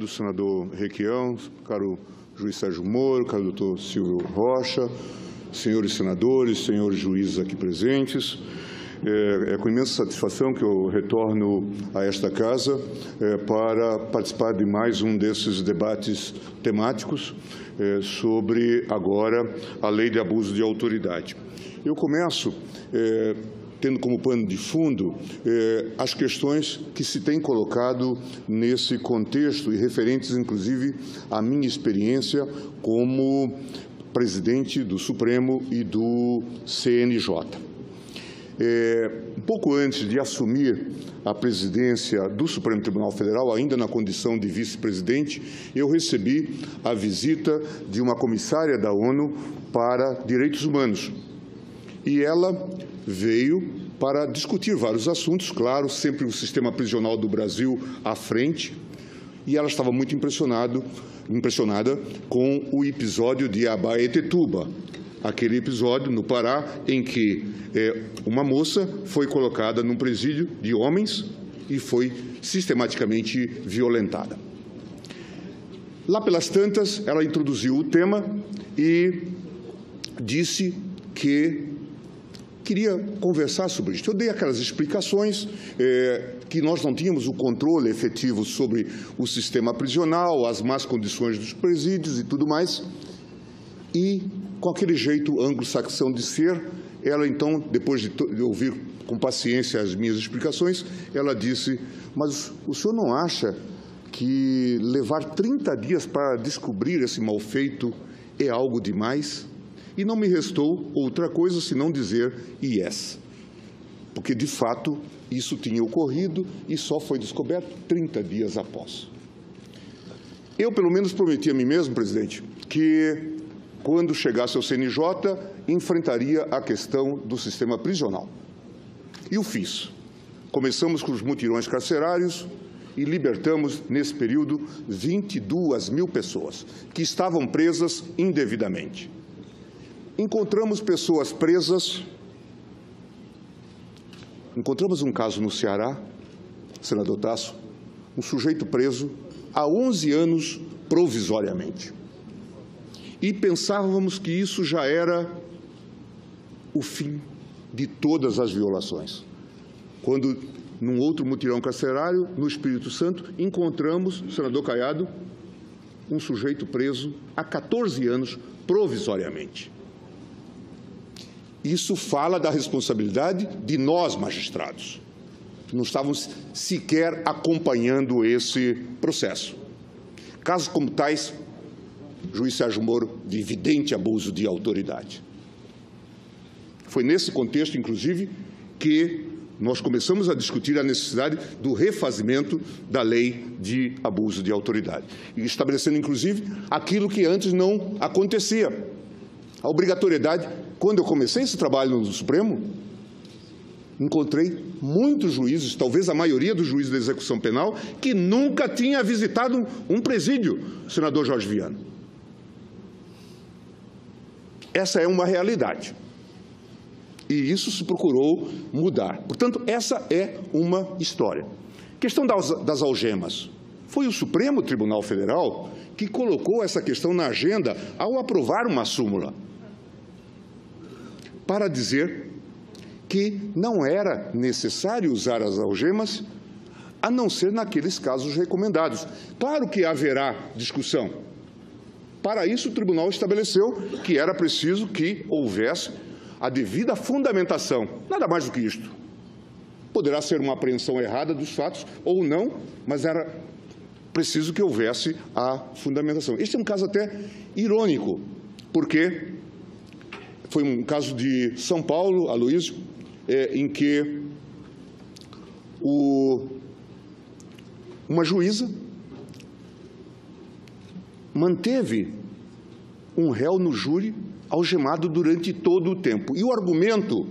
Do senador Requião, caro juiz Sérgio Moro, caro doutor Silvio Rocha, senhores senadores, senhores juízes aqui presentes, é com imensa satisfação que eu retorno a esta casa para participar de mais um desses debates temáticos sobre, agora, a lei de abuso de autoridade. Eu começo tendo como pano de fundo as questões que se têm colocado nesse contexto e referentes, inclusive, à minha experiência como presidente do Supremo e do CNJ. Um pouco antes de assumir a presidência do Supremo Tribunal Federal, ainda na condição de vice-presidente, eu recebi a visita de uma comissária da ONU para Direitos Humanos. E ela veio para discutir vários assuntos, claro, sempre o sistema prisional do Brasil à frente, e ela estava muito impressionada com o episódio de Abaetetuba, aquele episódio no Pará em que uma moça foi colocada num presídio de homens e foi sistematicamente violentada. Lá pelas tantas, ela introduziu o tema e disse que queria conversar sobre isso. Eu dei aquelas explicações que nós não tínhamos o controle efetivo sobre o sistema prisional, as más condições dos presídios e tudo mais. E, com aquele jeito anglo-saxão de ser, ela então, depois de ouvir com paciência as minhas explicações, ela disse: mas o senhor não acha que levar 30 dias para descobrir esse mal-feito é algo demais? E não me restou outra coisa senão dizer yes, porque, de fato, isso tinha ocorrido e só foi descoberto 30 dias após. Eu, pelo menos, prometi a mim mesmo, presidente, que, quando chegasse ao CNJ, enfrentaria a questão do sistema prisional. E o fiz. Começamos com os mutirões carcerários e libertamos, nesse período, 22 mil pessoas que estavam presas indevidamente. Encontramos pessoas presas, encontramos um caso no Ceará, senador Tasso, um sujeito preso há 11 anos provisoriamente. E pensávamos que isso já era o fim de todas as violações. Quando, num outro mutirão carcerário, no Espírito Santo, encontramos, senador Caiado, um sujeito preso há 14 anos provisoriamente. Isso fala da responsabilidade de nós, magistrados, que não estávamos sequer acompanhando esse processo. Casos como tais, juiz Sérgio Moro, de evidente abuso de autoridade. Foi nesse contexto, inclusive, que nós começamos a discutir a necessidade do refazimento da lei de abuso de autoridade, e estabelecendo, inclusive, aquilo que antes não acontecia. A obrigatoriedade. Quando eu comecei esse trabalho no Supremo, encontrei muitos juízes, talvez a maioria dos juízes da execução penal, que nunca tinha visitado um presídio, senador Jorge Viana. Essa é uma realidade. E isso se procurou mudar. Portanto, essa é uma história. Questão das algemas. Foi o Supremo Tribunal Federal que colocou essa questão na agenda ao aprovar uma súmula, para dizer que não era necessário usar as algemas, a não ser naqueles casos recomendados. Claro que haverá discussão. Para isso, o tribunal estabeleceu que era preciso que houvesse a devida fundamentação, nada mais do que isto. Poderá ser uma apreensão errada dos fatos ou não, mas era preciso que houvesse a fundamentação. Este é um caso até irônico, porque foi um caso de São Paulo, Aloysio, em que uma juíza manteve um réu no júri algemado durante todo o tempo. E o argumento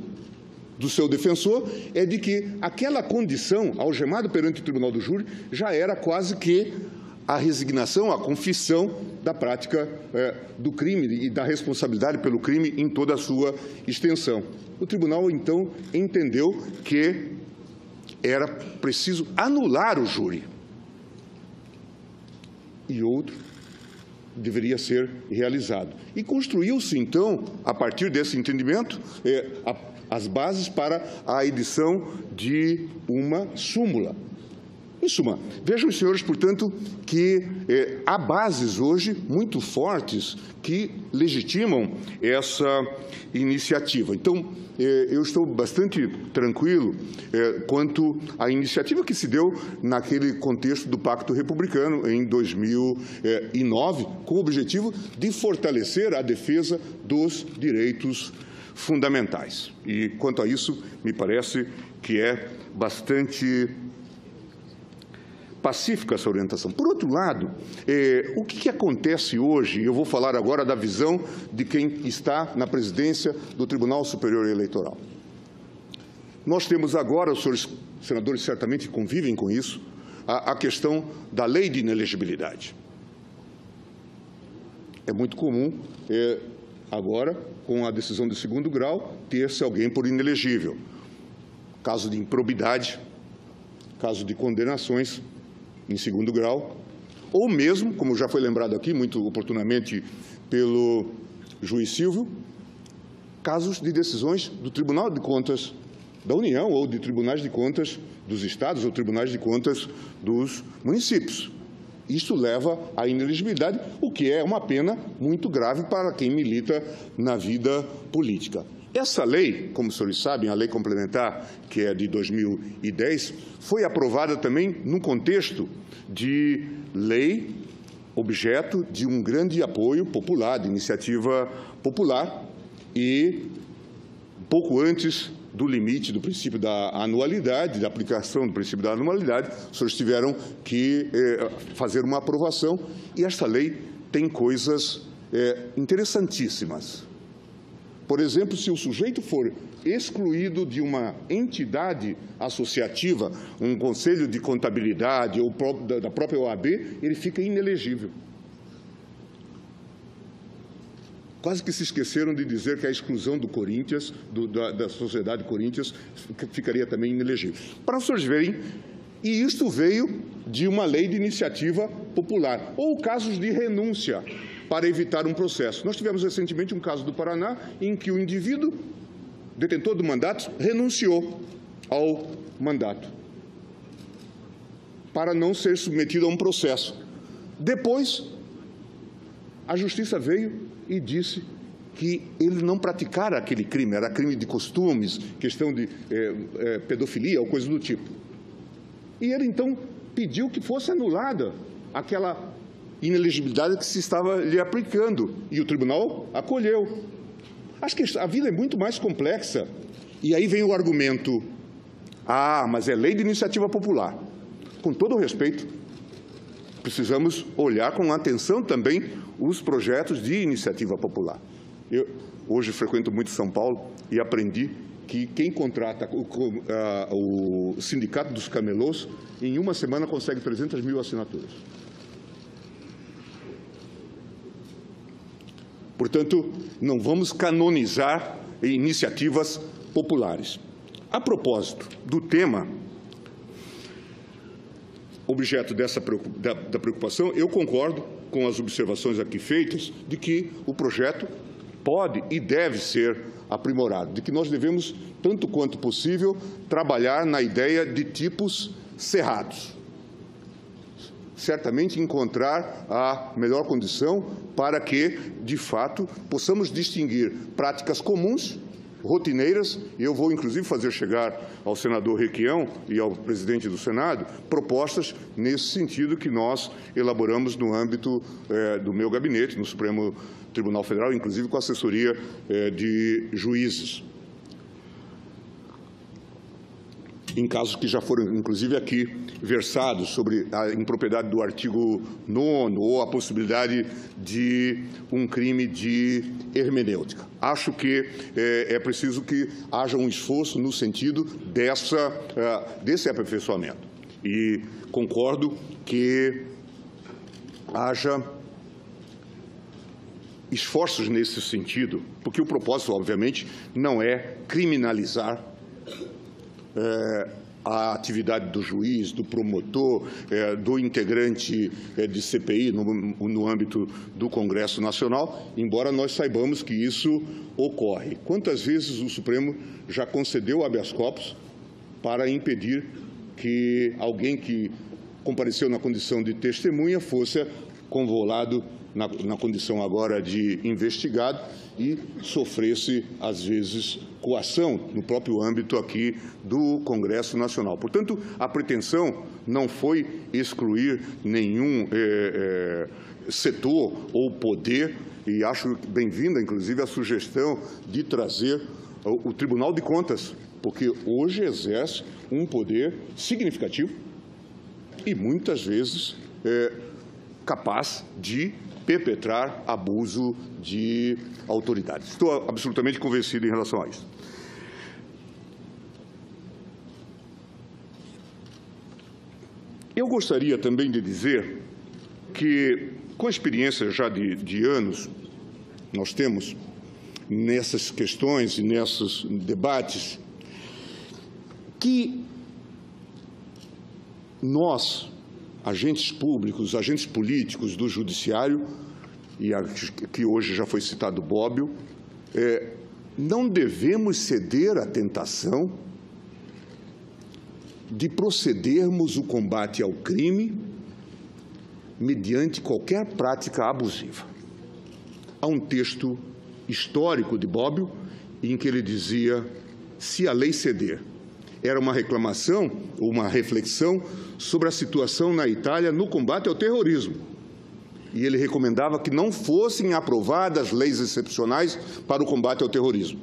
do seu defensor é de que aquela condição, algemado perante o tribunal do júri, já era quase que a resignação, a confissão da prática do crime e da responsabilidade pelo crime em toda a sua extensão. O tribunal, então, entendeu que era preciso anular o júri. e outro deveria ser realizado. E construiu-se, então, a partir desse entendimento, as bases para a edição de uma súmula. Em suma, vejam, senhores, portanto, que há bases hoje muito fortes que legitimam essa iniciativa. Então, eu estou bastante tranquilo quanto à iniciativa que se deu naquele contexto do Pacto Republicano em 2009, com o objetivo de fortalecer a defesa dos direitos fundamentais. E, quanto a isso, me parece que é bastante pacífica essa orientação. Por outro lado, o que acontece hoje? Eu vou falar agora da visão de quem está na presidência do Tribunal Superior Eleitoral. Nós temos agora, os senhores senadores certamente convivem com isso, a questão da lei de inelegibilidade. É muito comum, agora, com a decisão de segundo grau, ter-se alguém por inelegível. Caso de improbidade, caso de condenações em segundo grau, ou mesmo, como já foi lembrado aqui, muito oportunamente pelo juiz Silvio, casos de decisões do Tribunal de Contas da União ou de tribunais de contas dos estados ou tribunais de contas dos municípios. Isso leva à inelegibilidade, o que é uma pena muito grave para quem milita na vida política. Essa lei, como os senhores sabem, a lei complementar, que é de 2010, foi aprovada também num contexto de lei objeto de um grande apoio popular, de iniciativa popular, e pouco antes do limite do princípio da anualidade, da aplicação do princípio da anualidade, os senhores tiveram que fazer uma aprovação, e esta lei tem coisas interessantíssimas. Por exemplo, se o sujeito for excluído de uma entidade associativa, um conselho de contabilidade ou da própria OAB, ele fica inelegível. Quase que se esqueceram de dizer que a exclusão do Corinthians, da Sociedade Corinthians, ficaria também inelegível. Para os senhores verem, e isto veio de uma lei de iniciativa popular, ou casos de renúncia para evitar um processo. Nós tivemos recentemente um caso do Paraná em que o indivíduo, detentor do mandato, renunciou ao mandato para não ser submetido a um processo. Depois, a Justiça veio e disse que ele não praticara aquele crime, era crime de costumes, questão de pedofilia ou coisa do tipo. E ele, então, pediu que fosse anulada aquela inelegibilidade que se estava lhe aplicando, e o tribunal acolheu. Acho que a vida é muito mais complexa. E aí vem o argumento, mas é lei de iniciativa popular. Com todo o respeito, precisamos olhar com atenção também os projetos de iniciativa popular. Eu hoje frequento muito São Paulo e aprendi que quem contrata o Sindicato dos Camelôs, em uma semana consegue 300 mil assinaturas. Portanto, não vamos canonizar iniciativas populares. A propósito do tema, objeto da preocupação, eu concordo com as observações aqui feitas de que o projeto pode e deve ser aprimorado, de que nós devemos, tanto quanto possível, trabalhar na ideia de tipos cerrados. Certamente encontrar a melhor condição para que, de fato, possamos distinguir práticas comuns, rotineiras, e eu vou, inclusive, fazer chegar ao senador Requião e ao presidente do Senado propostas nesse sentido que nós elaboramos no âmbito do meu gabinete, no Supremo Tribunal Federal, inclusive com assessoria de juízes. Em casos que já foram, inclusive, aqui versados sobre a impropriedade do artigo 9º ou a possibilidade de um crime de hermenêutica. Acho que é preciso que haja um esforço no sentido desse aperfeiçoamento. E concordo que haja esforços nesse sentido, porque o propósito, obviamente, não é criminalizar a atividade do juiz, do promotor, do integrante de CPI no âmbito do Congresso Nacional, embora nós saibamos que isso ocorre. Quantas vezes o Supremo já concedeu habeas corpus para impedir que alguém que compareceu na condição de testemunha fosse convolado na condição agora de investigado e sofresse, às vezes, coação no próprio âmbito aqui do Congresso Nacional. Portanto, a pretensão não foi excluir nenhum setor ou poder, e acho bem-vinda, inclusive, a sugestão de trazer o Tribunal de Contas, porque hoje exerce um poder significativo e, muitas vezes, capaz de perpetrar abuso de autoridade. Estou absolutamente convencido em relação a isso. Eu gostaria também de dizer que, com a experiência já de anos, nós temos nessas questões e nesses debates, que nós, agentes públicos, agentes políticos do Judiciário, e que hoje já foi citado Bobbio, não devemos ceder à tentação de procedermos o combate ao crime mediante qualquer prática abusiva. Há um texto histórico de Bobbio em que ele dizia: se a lei ceder. Era uma reclamação, uma reflexão sobre a situação na Itália no combate ao terrorismo. E ele recomendava que não fossem aprovadas leis excepcionais para o combate ao terrorismo,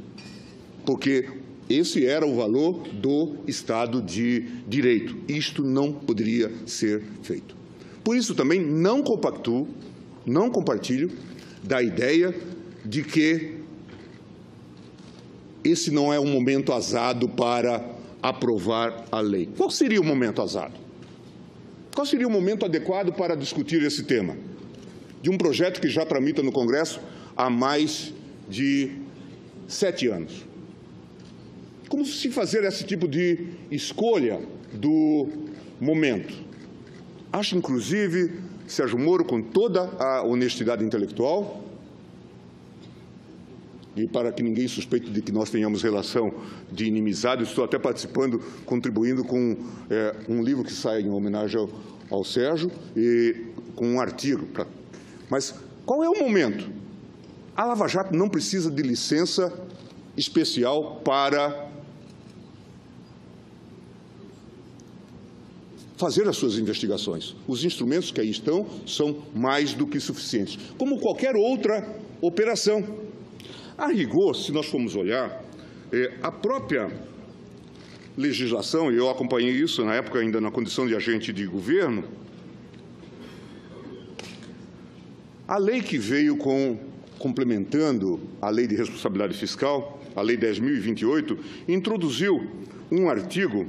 porque esse era o valor do Estado de Direito. Isto não poderia ser feito. Por isso também não compactuo, não compartilho da ideia de que esse não é um momento azado para aprovar a lei. Qual seria o momento azado? Qual seria o momento adequado para discutir esse tema? De um projeto que já tramita no Congresso há mais de 7 anos. Como se fazer esse tipo de escolha do momento? Acho, inclusive, Sérgio Moro, com toda a honestidade intelectual, e para que ninguém suspeite de que nós tenhamos relação de inimizade, estou até participando, contribuindo com um livro que sai em homenagem ao Sérgio e com um artigo. Mas qual é o momento? A Lava Jato não precisa de licença especial para fazer as suas investigações. Os instrumentos que aí estão são mais do que suficientes, como qualquer outra operação. A rigor, se nós formos olhar, a própria legislação, e eu acompanhei isso na época ainda na condição de agente de governo, a lei que veio complementando a Lei de Responsabilidade Fiscal, a Lei 10.028, introduziu um artigo,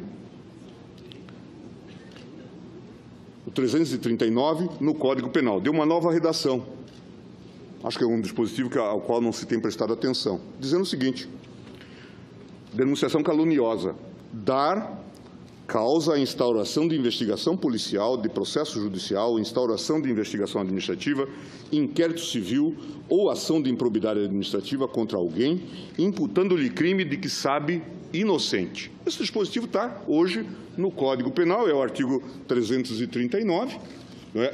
o 339, no Código Penal. Deu uma nova redação. Acho que é um dispositivo ao qual não se tem prestado atenção, dizendo o seguinte: denunciação caluniosa, dar causa à instauração de investigação policial, de processo judicial, instauração de investigação administrativa, inquérito civil ou ação de improbidade administrativa contra alguém, imputando-lhe crime de que sabe inocente. Esse dispositivo está hoje no Código Penal, é o artigo 339,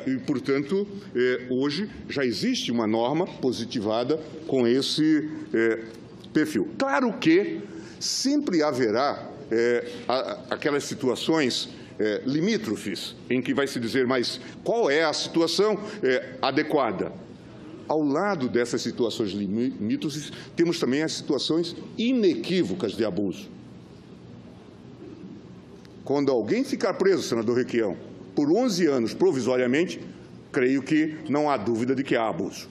e, portanto, hoje já existe uma norma positivada com esse perfil. Claro que sempre haverá aquelas situações limítrofes em que vai se dizer, mas qual é a situação adequada? Ao lado dessas situações limítrofes, temos também as situações inequívocas de abuso. Quando alguém ficar preso, senador Requião, por 11 anos provisoriamente, creio que não há dúvida de que há abuso.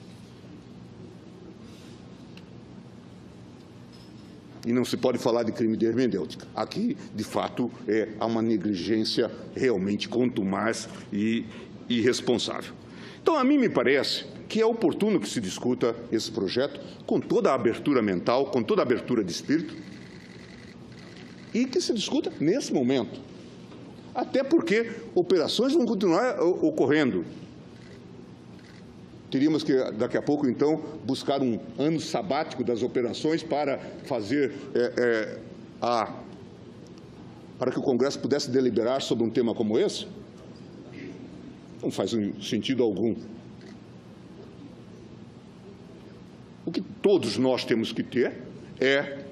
E não se pode falar de crime de hermenêutica. Aqui, de fato, há uma negligência realmente contumaz e irresponsável. Então, a mim me parece que é oportuno que se discuta esse projeto com toda a abertura mental, com toda a abertura de espírito, e que se discuta nesse momento. Até porque operações vão continuar ocorrendo. Teríamos que, daqui a pouco, então, buscar um ano sabático das operações para fazer para que o Congresso pudesse deliberar sobre um tema como esse? Não faz sentido algum. O que todos nós temos que ter é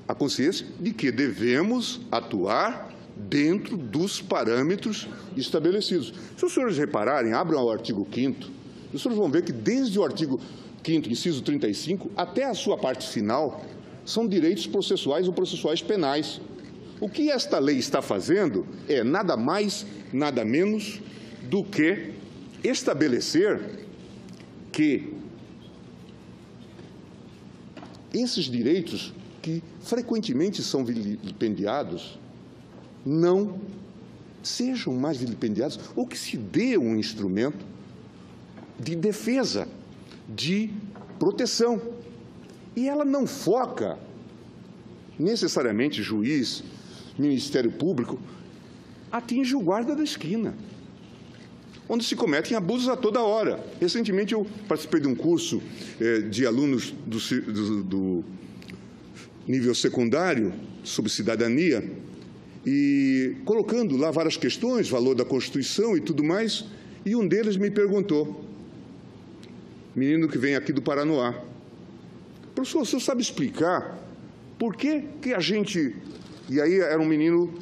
a consciência de que devemos atuar dentro dos parâmetros estabelecidos. Se os senhores repararem, abram o artigo 5º, os senhores vão ver que desde o artigo 5º, inciso 35, até a sua parte final, são direitos processuais ou processuais penais. O que esta lei está fazendo é nada mais, nada menos do que estabelecer que esses direitos que frequentemente são vilipendiados não sejam mais vilipendiados, ou que se dê um instrumento de defesa, de proteção. E ela não foca necessariamente juiz, Ministério Público, atinge o guarda da esquina, onde se cometem abusos a toda hora. Recentemente eu participei de um curso de alunos do nível secundário sobre cidadania, e colocando lá várias questões, valor da Constituição e tudo mais, e um deles me perguntou, menino que vem aqui do Paranoá, professor, o senhor sabe explicar por que a gente... E aí era um menino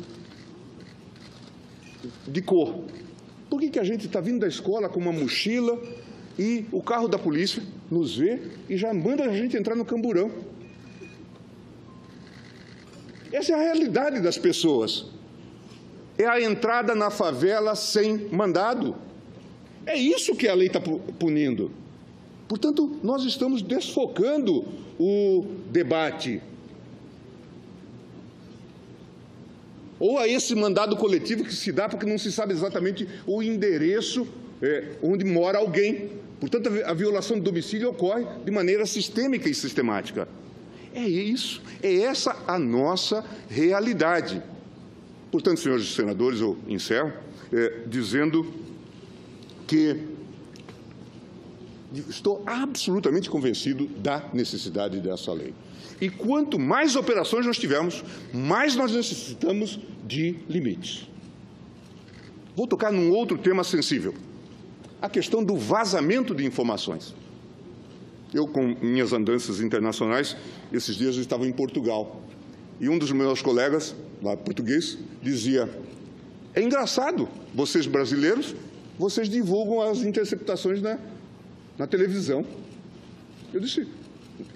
de cor. Por que a gente está vindo da escola com uma mochila e o carro da polícia nos vê e já manda a gente entrar no camburão? Essa é a realidade das pessoas. É a entrada na favela sem mandado. É isso que a lei está punindo. Portanto, nós estamos desfocando o debate. Ou a esse mandado coletivo que se dá porque não se sabe exatamente o endereço onde mora alguém. Portanto, a violação do domicílio ocorre de maneira sistêmica e sistemática. É isso, é essa a nossa realidade. Portanto, senhores senadores, eu encerro dizendo que estou absolutamente convencido da necessidade dessa lei. E quanto mais operações nós tivermos, mais nós necessitamos de limites. Vou tocar num outro tema sensível, a questão do vazamento de informações. Eu, com minhas andanças internacionais, esses dias eu estava em Portugal, e um dos meus colegas, lá português, dizia, é engraçado, vocês brasileiros, vocês divulgam as interceptações na televisão. Eu disse,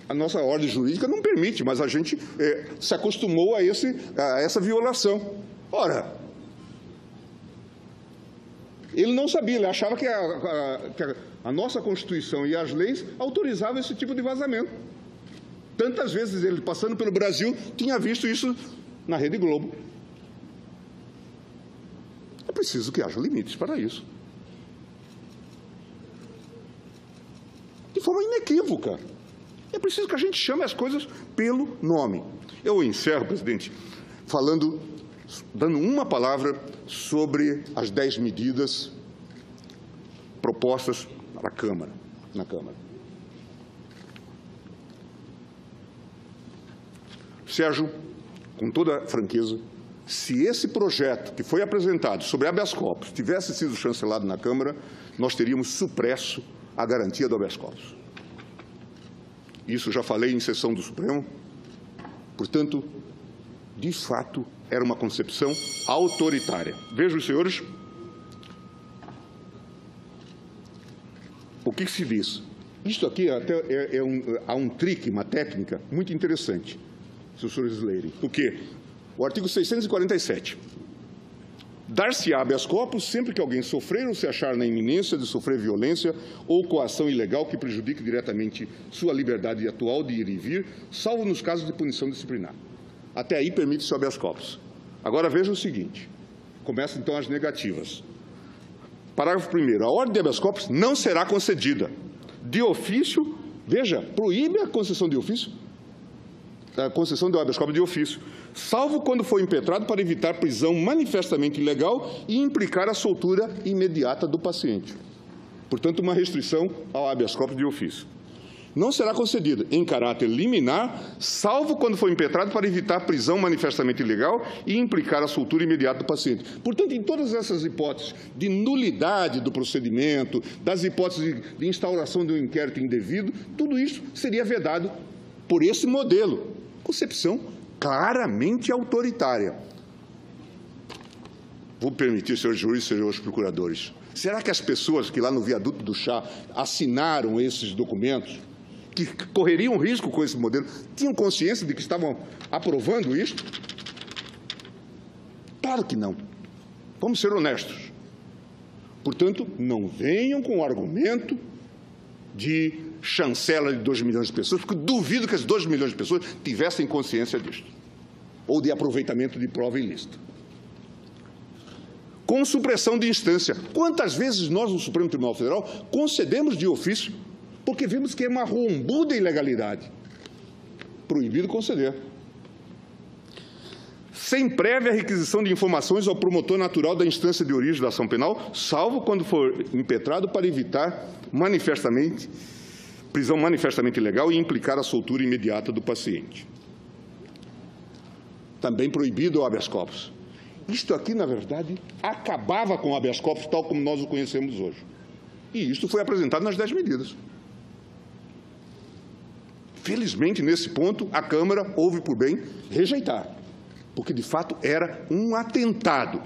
a nossa ordem jurídica não permite, mas a gente se acostumou a essa violação. Ora, ele não sabia, ele achava que a nossa Constituição e as leis autorizavam esse tipo de vazamento. Tantas vezes ele, passando pelo Brasil, tinha visto isso na Rede Globo. É preciso que haja limites para isso. De forma inequívoca. É preciso que a gente chame as coisas pelo nome. Eu encerro, presidente, dando uma palavra sobre as 10 medidas propostas na Câmara. Sérgio, com toda franqueza, se esse projeto que foi apresentado sobre habeas corpus tivesse sido chancelado na Câmara, nós teríamos supresso a garantia do habeas corpus. Isso já falei em sessão do Supremo. Portanto, de fato, era uma concepção autoritária. Vejam, senhores, o que se diz. Isto aqui até há um trick, uma técnica muito interessante, se os senhores lerem. O quê? O artigo 647. Dar-se-á habeas corpus sempre que alguém sofrer ou se achar na iminência de sofrer violência ou coação ilegal que prejudique diretamente sua liberdade atual de ir e vir, salvo nos casos de punição disciplinar. Até aí permite-se o habeas corpus. Agora veja o seguinte, começam então as negativas. Parágrafo 1º, a ordem de habeas corpus não será concedida. De ofício, veja, proíbe a concessão de ofício. a concessão do habeas corpus de ofício, salvo quando for impetrado para evitar prisão manifestamente ilegal e implicar a soltura imediata do paciente. Portanto, uma restrição ao habeas corpus de ofício. Não será concedida em caráter liminar, salvo quando for impetrado para evitar prisão manifestamente ilegal e implicar a soltura imediata do paciente. Portanto, em todas essas hipóteses de nulidade do procedimento, das hipóteses de instauração de um inquérito indevido, tudo isso seria vedado por esse modelo. Concepção claramente autoritária. Vou permitir, senhores juízes e senhores procuradores, será que as pessoas que lá no viaduto do Chá assinaram esses documentos, que correriam risco com esse modelo, tinham consciência de que estavam aprovando isso? Claro que não. Vamos ser honestos. Portanto, não venham com o argumento de chancela de 2 milhões de pessoas, porque duvido que as 2 milhões de pessoas tivessem consciência disso, ou de aproveitamento de prova ilícita. Com supressão de instância. Quantas vezes nós, no Supremo Tribunal Federal, concedemos de ofício, porque vimos que é uma rombuda ilegalidade. Proibido conceder. Sem prévia requisição de informações ao promotor natural da instância de origem da ação penal, salvo quando for impetrado para evitar prisão manifestamente ilegal e implicar a soltura imediata do paciente. Também proibido o habeas corpus. Isto aqui, na verdade, acabava com o habeas corpus tal como nós o conhecemos hoje. E isto foi apresentado nas 10 medidas. Felizmente, nesse ponto, a Câmara houve por bem rejeitar, porque, de fato, era um atentado.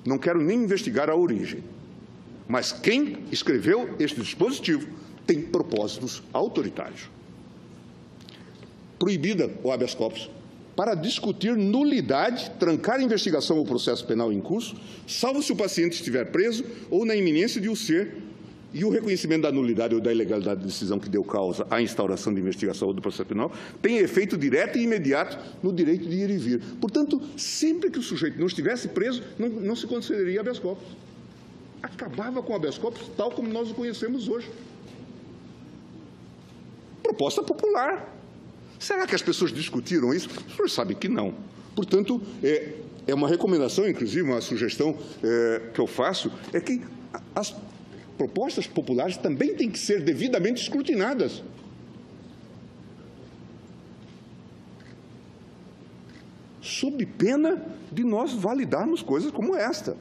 Não quero nem investigar a origem, mas quem escreveu este dispositivo tem propósitos autoritários. Proibida o habeas corpus para discutir nulidade, trancar a investigação ou processo penal em curso, salvo se o paciente estiver preso ou na iminência de o ser, e o reconhecimento da nulidade ou da ilegalidade da decisão que deu causa à instauração de investigação ou do processo penal tem efeito direto e imediato no direito de ir e vir. Portanto, sempre que o sujeito não estivesse preso, não se concederia habeas corpus. Acabava com o habeas corpus tal como nós o conhecemos hoje. Proposta popular. Será que as pessoas discutiram isso? Os senhores sabem que não. Portanto, é uma recomendação, inclusive, uma sugestão que eu faço, é que as propostas populares também têm que ser devidamente escrutinadas. Sob pena de nós validarmos coisas como esta.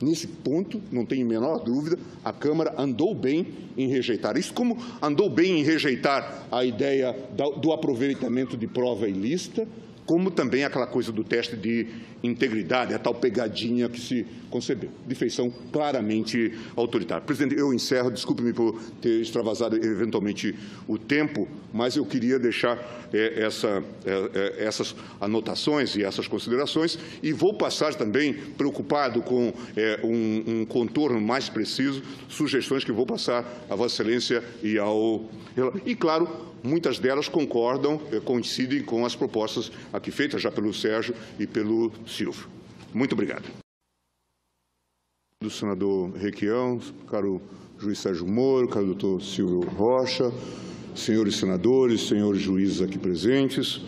Nesse ponto, não tenho a menor dúvida, a Câmara andou bem em rejeitar isso, como andou bem em rejeitar a ideia do aproveitamento de prova ilícita, como também aquela coisa do teste de integridade, a tal pegadinha que se concebeu, de feição claramente autoritária. Presidente, eu encerro, desculpe-me por ter extravasado eventualmente o tempo, mas eu queria deixar essas anotações e essas considerações e vou passar também, preocupado com um contorno mais preciso, sugestões que vou passar à Vossa Excelência e ao... E, claro, muitas delas coincidem com as propostas aqui feitas já pelo Sérgio e pelo Silvio. Muito obrigado. Do senador Requião, caro juiz Sérgio Moro, caro doutor Silvio Rocha, senhores senadores, senhores juízes aqui presentes,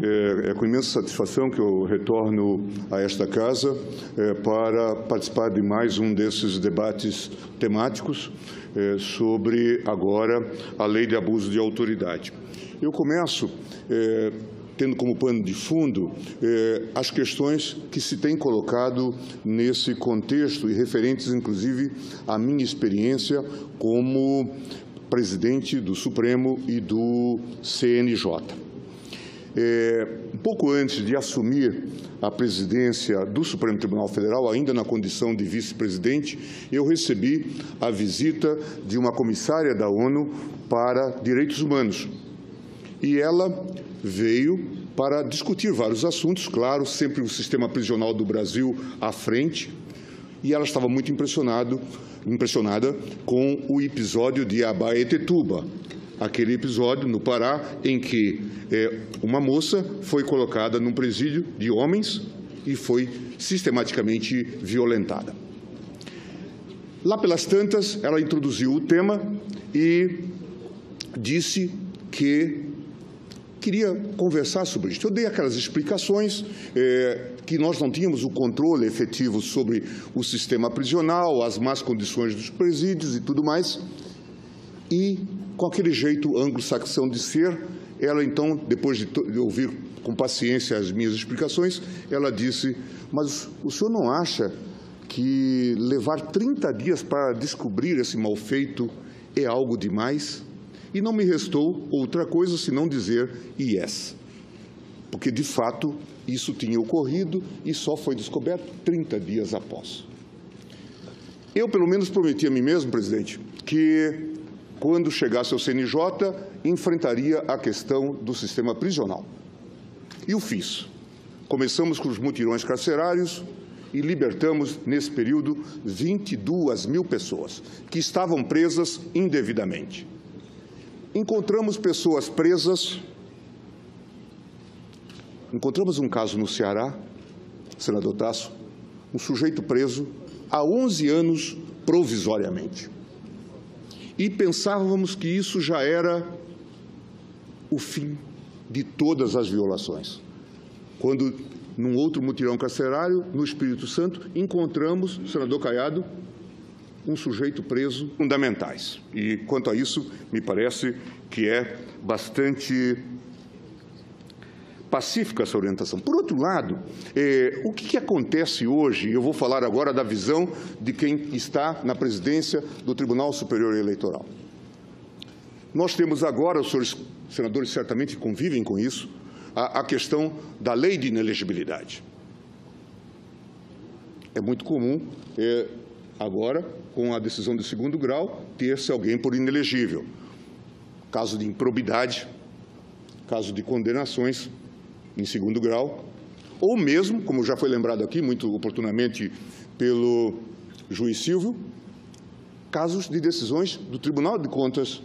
é com imensa satisfação que eu retorno a esta casa para participar de mais um desses debates temáticos sobre, agora, a lei de abuso de autoridade. Eu começo tendo como pano de fundo as questões que se têm colocado nesse contexto e referentes, inclusive, à minha experiência como presidente do Supremo e do CNJ. Um pouco antes de assumir a presidência do Supremo Tribunal Federal, ainda na condição de vice-presidente, eu recebi a visita de uma comissária da ONU para Direitos Humanos. E ela veio para discutir vários assuntos, claro, sempre o sistema prisional do Brasil à frente, e ela estava muito impressionada com o episódio de Abaetetuba, aquele episódio no Pará em que uma moça foi colocada num presídio de homens e foi sistematicamente violentada. Lá pelas tantas, ela introduziu o tema e disse que queria conversar sobre isso. Eu dei aquelas explicações que nós não tínhamos o controle efetivo sobre o sistema prisional, as más condições dos presídios e tudo mais. E, com aquele jeito anglo-saxão de ser, ela então, depois de ouvir com paciência as minhas explicações, ela disse: mas o senhor não acha que levar 30 dias para descobrir esse mal feito é algo demais? E não me restou outra coisa senão dizer yes, porque de fato isso tinha ocorrido e só foi descoberto 30 dias após. Eu, pelo menos, prometi a mim mesmo, presidente, que quando chegasse ao CNJ, enfrentaria a questão do sistema prisional. E o fiz. Começamos com os mutirões carcerários e libertamos, nesse período, 22 mil pessoas que estavam presas indevidamente. Encontramos pessoas presas. Encontramos um caso no Ceará, senador Tasso, um sujeito preso há 11 anos provisoriamente. E pensávamos que isso já era o fim de todas as violações. Quando, num outro mutirão carcerário, no Espírito Santo, encontramos, senador Caiado, um sujeito preso fundamentais. E, quanto a isso, me parece que é bastante pacífica essa orientação. Por outro lado, o que acontece hoje? Eu vou falar agora da visão de quem está na presidência do Tribunal Superior Eleitoral. Nós temos agora, os senhores senadores certamente convivem com isso, a questão da lei de inelegibilidade. É muito comum, agora, com a decisão de segundo grau, ter-se alguém por inelegível. Caso de improbidade, caso de condenações em segundo grau, ou mesmo, como já foi lembrado aqui muito oportunamente pelo juiz Silvio, casos de decisões do Tribunal de Contas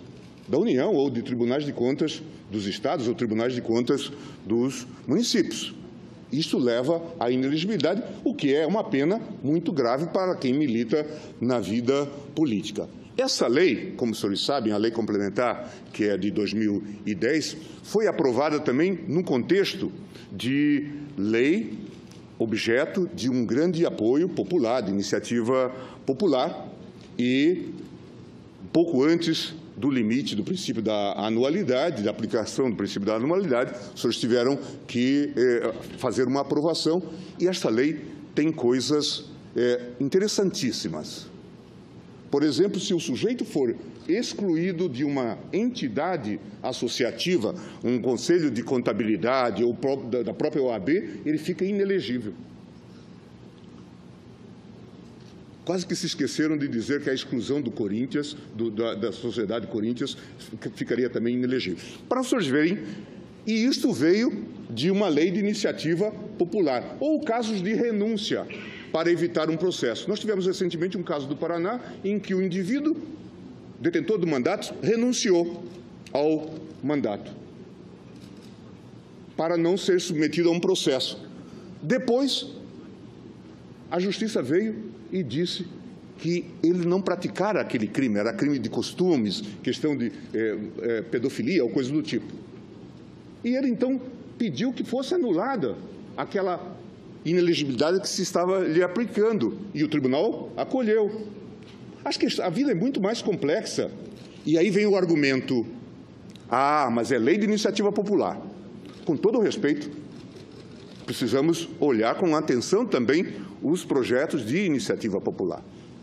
da União ou de tribunais de contas dos estados ou tribunais de contas dos municípios. Isso leva à inelegibilidade, o que é uma pena muito grave para quem milita na vida política. Essa lei, como os senhores sabem, a lei complementar, que é de 2010, foi aprovada também num contexto de lei objeto de um grande apoio popular, de iniciativa popular, e pouco antes do limite do princípio da anualidade, da aplicação do princípio da anualidade, os senhores tiveram que fazer uma aprovação, e esta lei tem coisas interessantíssimas. Por exemplo, se o sujeito for excluído de uma entidade associativa, um conselho de contabilidade ou da própria OAB, ele fica inelegível. Quase que se esqueceram de dizer que a exclusão do Corinthians, da Sociedade Corinthians, ficaria também inelegível. Para os senhores verem, e isto veio de uma lei de iniciativa popular, ou casos de renúncia para evitar um processo. Nós tivemos recentemente um caso do Paraná em que o indivíduo, detentor do mandato, renunciou ao mandato para não ser submetido a um processo. Depois, a Justiça veio e disse que ele não praticara aquele crime, era crime de costumes, questão de pedofilia ou coisa do tipo. E ele, então, pediu que fosse anulada aquela inelegibilidade que se estava lhe aplicando, e o tribunal acolheu. Acho que a vida é muito mais complexa. E aí vem o argumento: ah, mas é lei de iniciativa popular. Com todo o respeito, precisamos olhar com atenção também os projetos de iniciativa popular.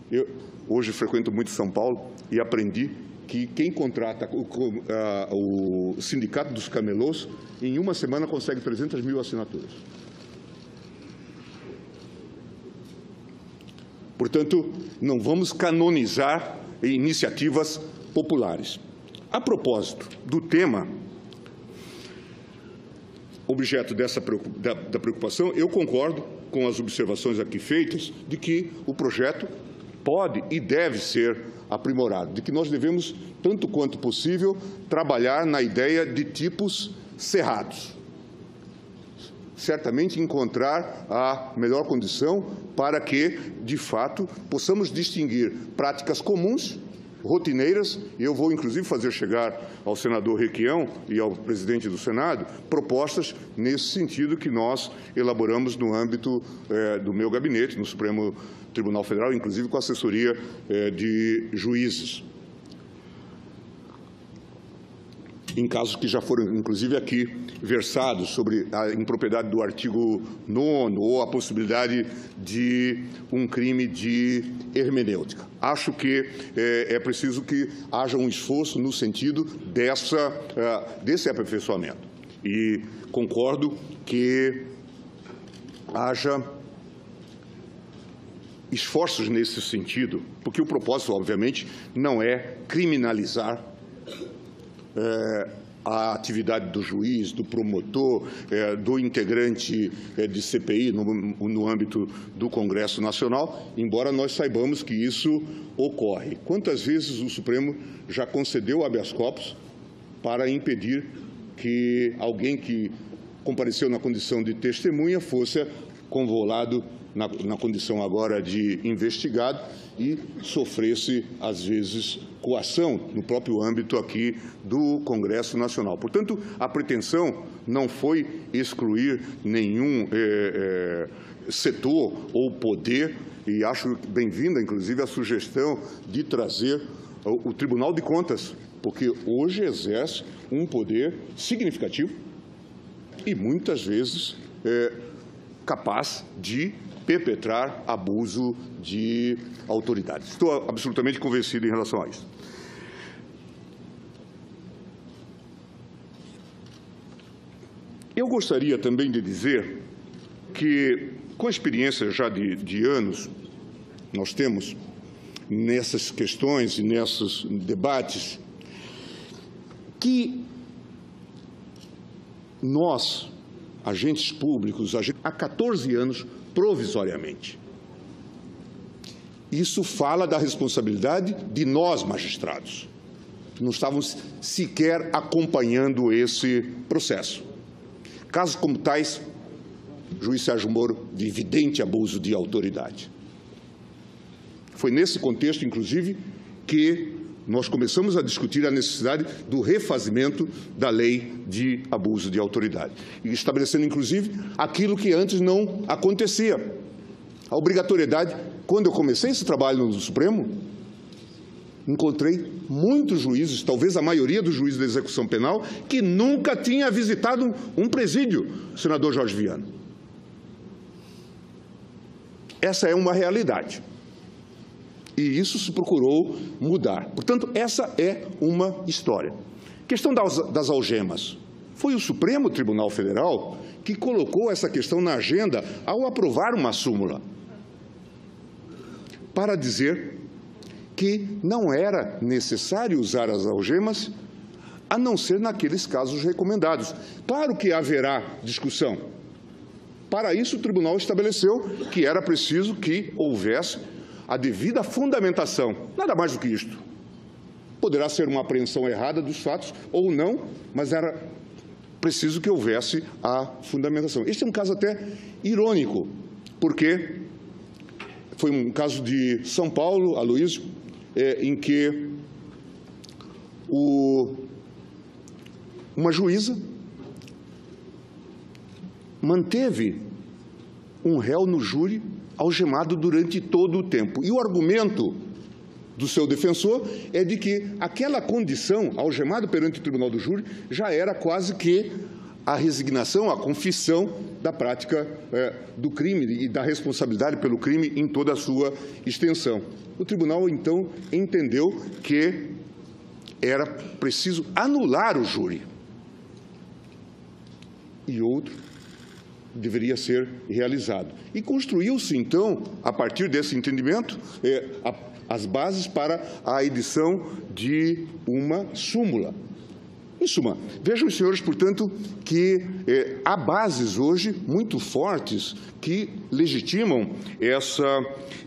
Eu hoje frequento muito São Paulo e aprendi que quem contrata o Sindicato dos Camelôs, em uma semana consegue 300 mil assinaturas. Portanto, não vamos canonizar iniciativas populares. A propósito do tema objeto da preocupação, eu concordo com as observações aqui feitas de que o projeto pode e deve ser aprimorado, de que nós devemos, tanto quanto possível, trabalhar na ideia de tipos cerrados. Certamente encontrar a melhor condição para que, de fato, possamos distinguir práticas comuns rotineiras, e eu vou, inclusive, fazer chegar ao senador Requião e ao presidente do Senado propostas nesse sentido que nós elaboramos no âmbito do meu gabinete, no Supremo Tribunal Federal, inclusive com a assessoria de juízes, em casos que já foram, inclusive, aqui versados sobre a impropriedade do artigo 9º ou a possibilidade de um crime de hermenêutica. Acho que é preciso que haja um esforço no sentido desse aperfeiçoamento. E concordo que haja esforços nesse sentido, porque o propósito, obviamente, não é criminalizar a atividade do juiz, do promotor, do integrante de CPI no âmbito do Congresso Nacional, embora nós saibamos que isso ocorre. Quantas vezes o Supremo já concedeu habeas corpus para impedir que alguém que compareceu na condição de testemunha fosse convolado na condição agora de investigado e sofresse, às vezes, coação no próprio âmbito aqui do Congresso Nacional. Portanto, a pretensão não foi excluir nenhum setor ou poder, e acho bem-vinda, inclusive, a sugestão de trazer o Tribunal de Contas, porque hoje exerce um poder significativo e, muitas vezes, capaz de perpetrar abuso de autoridade. Estou absolutamente convencido em relação a isso. Eu gostaria também de dizer que, com a experiência já de anos, nós temos nessas questões e nesses debates, que nós, agentes públicos, há 14 anos, provisoriamente. Isso fala da responsabilidade de nós, magistrados. Não estávamos sequer acompanhando esse processo. Casos como tais, juiz Sérgio Moro, de evidente abuso de autoridade. Foi nesse contexto, inclusive, que nós começamos a discutir a necessidade do refazimento da lei de abuso de autoridade, e estabelecendo, inclusive, aquilo que antes não acontecia. A obrigatoriedade, quando eu comecei esse trabalho no Supremo, encontrei muitos juízes, talvez a maioria dos juízes da execução penal, que nunca tinha visitado um presídio, senador Jorge Viana. Essa é uma realidade. E isso se procurou mudar. Portanto, essa é uma história. Questão das algemas. Foi o Supremo Tribunal Federal que colocou essa questão na agenda ao aprovar uma súmula, para dizer que não era necessário usar as algemas, a não ser naqueles casos recomendados. Claro que haverá discussão. Para isso, o tribunal estabeleceu que era preciso que houvesse a devida fundamentação, nada mais do que isto. Poderá ser uma apreensão errada dos fatos ou não, mas era preciso que houvesse a fundamentação. Este é um caso até irônico, porque foi um caso de São Paulo, Aloysio, em que uma juíza manteve um réu no júri algemado durante todo o tempo. E o argumento do seu defensor é de que aquela condição, algemado perante o tribunal do júri, já era quase que a resignação, a confissão da prática do crime e da responsabilidade pelo crime em toda a sua extensão. O tribunal, então, entendeu que era preciso anular o júri. E outro deveria ser realizado. E construiu-se, então, a partir desse entendimento, as bases para a edição de uma súmula. Em suma, vejam os senhores, portanto, que há bases hoje muito fortes que legitimam essa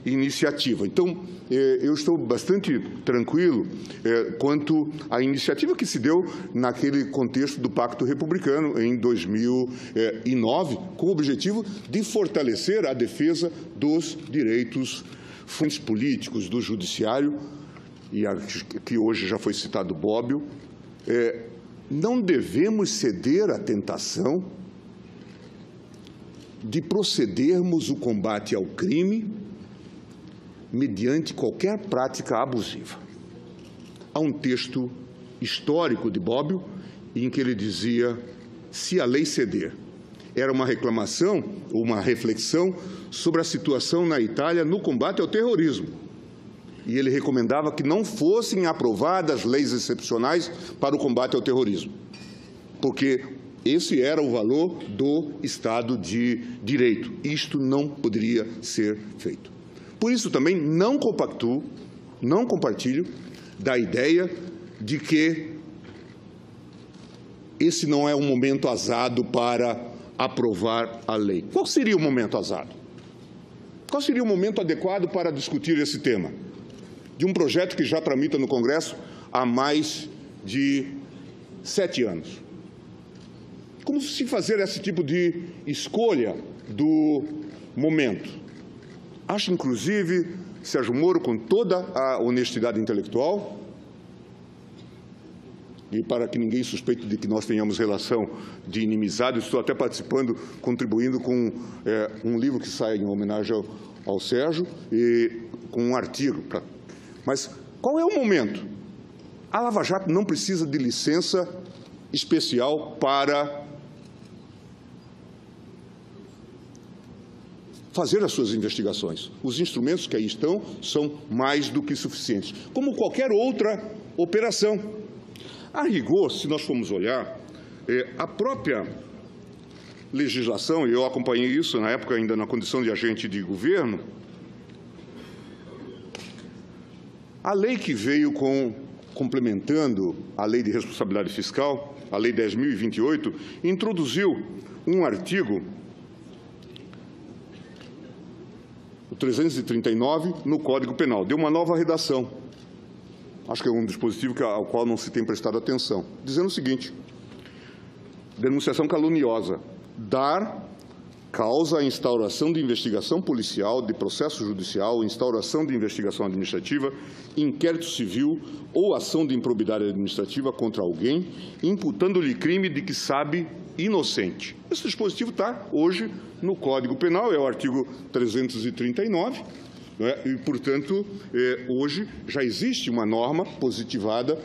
iniciativa. Então, eu estou bastante tranquilo quanto à iniciativa que se deu naquele contexto do Pacto Republicano em 2009, com o objetivo de fortalecer a defesa dos direitos políticos do judiciário e que hoje já foi citado Bobbio, não devemos ceder à tentação de procedermos o combate ao crime mediante qualquer prática abusiva. Há um texto histórico de Bobbio em que ele dizia: se a lei ceder. Era uma reclamação, uma reflexão sobre a situação na Itália no combate ao terrorismo. E ele recomendava que não fossem aprovadas leis excepcionais para o combate ao terrorismo, porque esse era o valor do Estado de Direito. Isto não poderia ser feito. Por isso também não compactuo, não compartilho da ideia de que esse não é um momento azado para aprovar a lei. Qual seria o momento azado? Qual seria o momento adequado para discutir esse tema? De um projeto que já tramita no Congresso há mais de 7 anos. Como se fazer esse tipo de escolha do momento? Acho, inclusive, Sérgio Moro, com toda a honestidade intelectual, e para que ninguém suspeite de que nós tenhamos relação de inimizade, estou até participando, contribuindo com um livro que sai em homenagem ao Sérgio, e com um artigo. Mas qual é o momento? A Lava Jato não precisa de licença especial para fazer as suas investigações. Os instrumentos que aí estão são mais do que suficientes, como qualquer outra operação. A rigor, se nós formos olhar, a própria legislação, e eu acompanhei isso na época ainda na condição de agente de governo, a lei que veio complementando a Lei de Responsabilidade Fiscal, a Lei 10.028, introduziu um artigo, o 339, no Código Penal. Deu uma nova redação. Acho que é um dispositivo ao qual não se tem prestado atenção, dizendo o seguinte: denunciação caluniosa, dar causa à instauração de investigação policial, de processo judicial, instauração de investigação administrativa, inquérito civil ou ação de improbidade administrativa contra alguém, imputando-lhe crime de que sabe inocente. Esse dispositivo está hoje no Código Penal, é o artigo 339, e, portanto, hoje já existe uma norma positivada